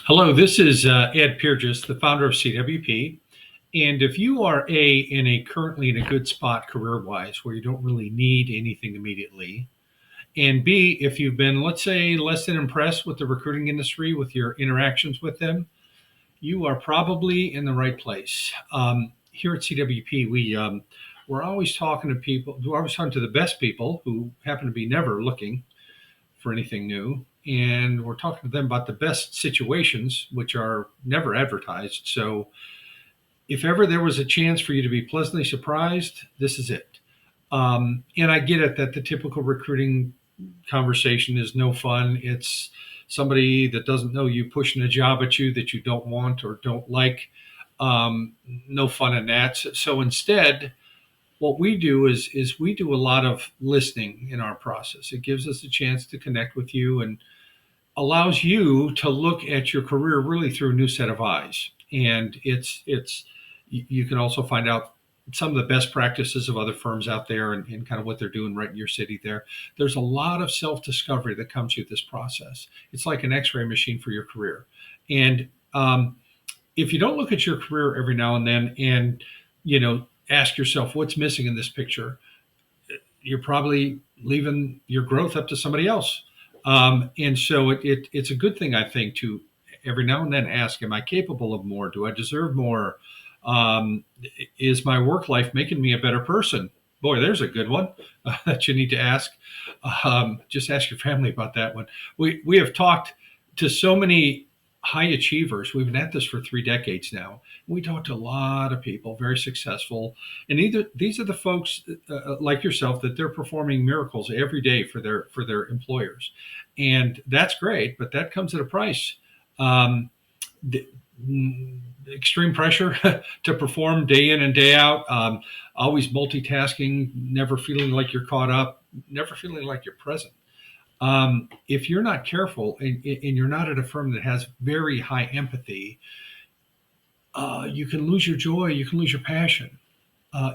Hello, this is Ed Peerges, the founder of CWP. And if you are currently in a good spot career-wise, where you don't really need anything immediately, and B, if you've been, let's say, less than impressed with the recruiting industry with your interactions with them, you are probably in the right place. Here at CWP, we're always talking to people. We're always talking to the best people who happen to be never looking for anything new. And we're talking to them about the best situations, which are never advertised. So if ever there was a chance for you to be pleasantly surprised, this is it. And I get it that the typical recruiting conversation is no fun. It's somebody that doesn't know you pushing a job at you that you don't want or don't like. No fun in that. So instead, what we do is we do a lot of listening in our process. It gives us a chance to connect with you and allows you to look at your career really through a new set of eyes. And you can also find out some of the best practices of other firms out there and kind of what they're doing right in your city there. There's a lot of self-discovery that comes through this process. It's like an x-ray machine for your career. And if you don't look at your career every now and then and, ask yourself what's missing in this picture, you're probably leaving your growth up to somebody else. And so it's a good thing, I think, to every now and then ask, am I capable of more? Do I deserve more? Is my work life making me a better person? Boy, there's a good one that you need to ask. Just ask your family about that one. We have talked to so many high achievers. We've been at this for 3 decades now. We talk to a lot of people, very successful, and these are the folks like yourself that they're performing miracles every day for their employers, and that's great. But that comes at a price. The, Extreme pressure to perform day in and day out. Always multitasking, never feeling like you're caught up, never feeling like you're present. If you're not careful and you're not at a firm that has very high empathy, you can lose your joy, you can lose your passion.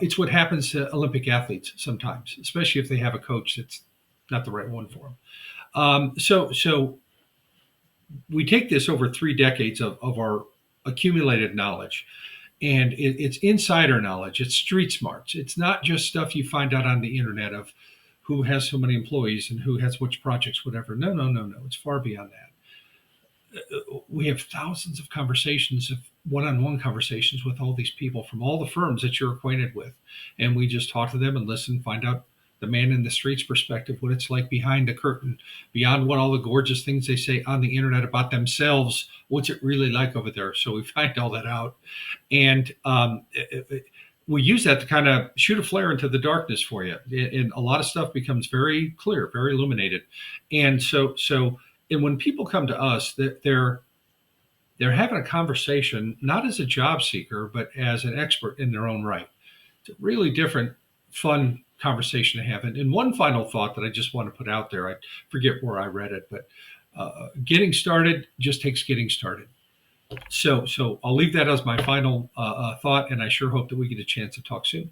It's what happens to Olympic athletes sometimes, especially if they have a coach that's not the right one for them. So we take this over 3 decades of our accumulated knowledge, and it's insider knowledge. It's street smarts. It's not just stuff you find out on the internet of who has so many employees and who has which projects, whatever. No, no, no, no. It's far beyond that. We have thousands of conversations, of one-on-one conversations with all these people from all the firms that you're acquainted with. And we just talk to them and listen, find out the man in the streets perspective, what it's like behind the curtain, beyond what all the gorgeous things they say on the internet about themselves. What's it really like over there? So we find all that out. And we use that to kind of shoot a flare into the darkness for you. And a lot of stuff becomes very clear, very illuminated. And and when people come to us, they're having a conversation, not as a job seeker, but as an expert in their own right. It's a really different, fun conversation to have. And one final thought that I just want to put out there, I forget where I read it, but getting started just takes getting started. So I'll leave that as my final thought, and I sure hope that we get a chance to talk soon.